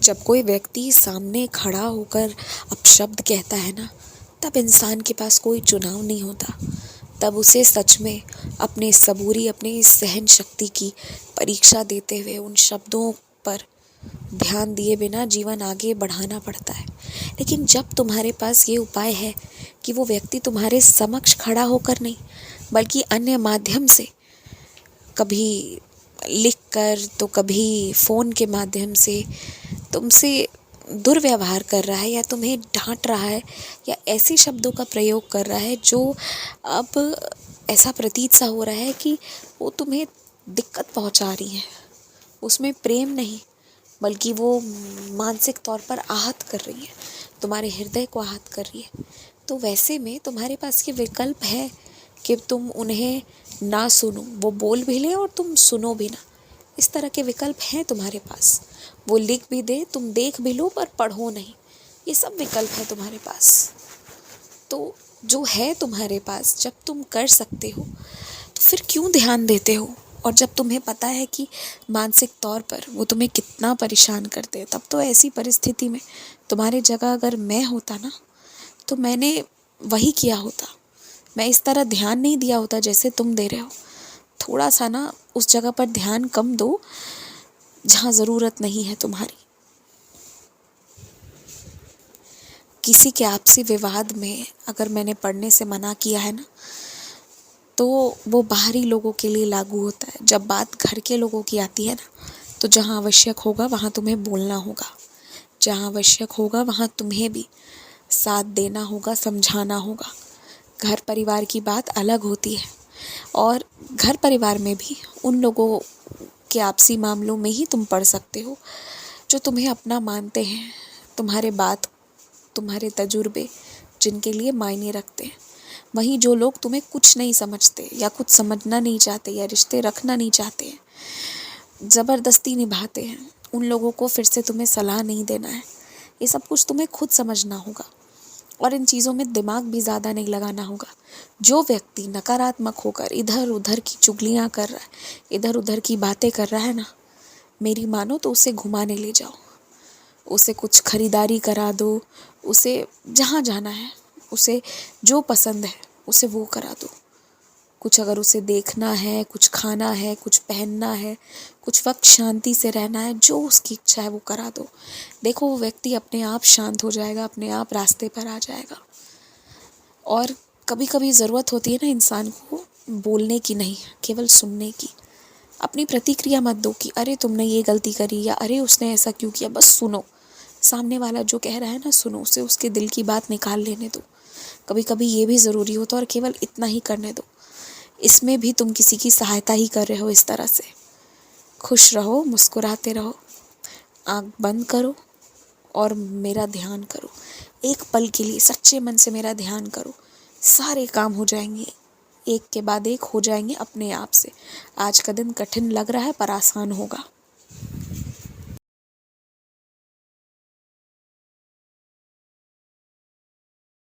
जब कोई व्यक्ति सामने खड़ा होकर अपशब्द कहता है ना, तब इंसान के पास कोई चुनाव नहीं होता। तब उसे सच में अपने सबूरी, अपनी सहन शक्ति की परीक्षा देते हुए उन शब्दों पर ध्यान दिए बिना जीवन आगे बढ़ाना पड़ता है। लेकिन जब तुम्हारे पास ये उपाय है कि वो व्यक्ति तुम्हारे समक्ष खड़ा होकर नहीं, बल्कि अन्य माध्यम से, कभी लिख कर तो कभी फ़ोन के माध्यम से तुमसे दुर्व्यवहार कर रहा है या तुम्हें डांट रहा है या ऐसे शब्दों का प्रयोग कर रहा है जो अब ऐसा प्रतीत सा हो रहा है कि वो तुम्हें दिक्कत पहुंचा रही है, उसमें प्रेम नहीं बल्कि वो मानसिक तौर पर आहत कर रही है, तुम्हारे हृदय को आहत कर रही है, तो वैसे में तुम्हारे पास ये विकल्प है कि तुम उन्हें ना सुनो, वो बोल भी ले और तुम सुनो भी ना। इस तरह के विकल्प हैं तुम्हारे पास। वो लिख भी दे, तुम देख भी लो पर पढ़ो नहीं। ये सब विकल्प है तुम्हारे पास। तो जो है तुम्हारे पास, जब तुम कर सकते हो तो फिर क्यों ध्यान देते हो? और जब तुम्हें पता है कि मानसिक तौर पर वो तुम्हें कितना परेशान करते हैं, तब तो ऐसी परिस्थिति में तुम्हारी जगह अगर मैं होता ना, तो मैंने वही किया होता। मैं इस तरह ध्यान नहीं दिया होता जैसे तुम दे रहे हो। थोड़ा सा ना उस जगह पर ध्यान कम दो जहाँ ज़रूरत नहीं है तुम्हारी। किसी के आपसी विवाद में अगर मैंने पढ़ने से मना किया है ना, तो वो बाहरी लोगों के लिए लागू होता है। जब बात घर के लोगों की आती है ना, तो जहाँ आवश्यक होगा वहाँ तुम्हें बोलना होगा, जहाँ आवश्यक होगा वहाँ तुम्हें भी साथ देना होगा, समझाना होगा। घर परिवार की बात अलग होती है, और घर परिवार में भी उन लोगों के आपसी मामलों में ही तुम पढ़ सकते हो जो तुम्हें अपना मानते हैं, तुम्हारे बात, तुम्हारे तजुर्बे जिनके लिए मायने रखते हैं। वहीं जो लोग तुम्हें कुछ नहीं समझते या कुछ समझना नहीं चाहते या रिश्ते रखना नहीं चाहते हैं, ज़बरदस्ती निभाते हैं, उन लोगों को फिर से तुम्हें सलाह नहीं देना है। ये सब कुछ तुम्हें खुद समझना होगा और इन चीज़ों में दिमाग भी ज़्यादा नहीं लगाना होगा। जो व्यक्ति नकारात्मक होकर इधर उधर की चुगलियाँ कर रहा है, इधर उधर की बातें कर रहा है ना, मेरी मानो तो उसे घुमाने ले जाओ, उसे कुछ खरीदारी करा दो, उसे जहाँ जाना है, उसे जो पसंद है उसे वो करा दो। कुछ अगर उसे देखना है, कुछ खाना है, कुछ पहनना है, कुछ वक्त शांति से रहना है, जो उसकी इच्छा है वो करा दो। देखो वो व्यक्ति अपने आप शांत हो जाएगा, अपने आप रास्ते पर आ जाएगा। और कभी कभी ज़रूरत होती है ना इंसान को बोलने की नहीं, केवल सुनने की। अपनी प्रतिक्रिया मत दो कि अरे तुमने ये गलती करी या अरे उसने ऐसा क्यों किया, बस सुनो। सामने वाला जो कह रहा है ना, सुनो उसे, उसके दिल की बात निकाल लेने दो। कभी कभी ये भी ज़रूरी होता है, और केवल इतना ही करने दो। इसमें भी तुम किसी की सहायता ही कर रहे हो इस तरह से। खुश रहो, मुस्कुराते रहो, आँख बंद करो और मेरा ध्यान करो। एक पल के लिए सच्चे मन से मेरा ध्यान करो, सारे काम हो जाएंगे, एक के बाद एक हो जाएंगे अपने आप से। आज का दिन कठिन लग रहा है पर आसान होगा।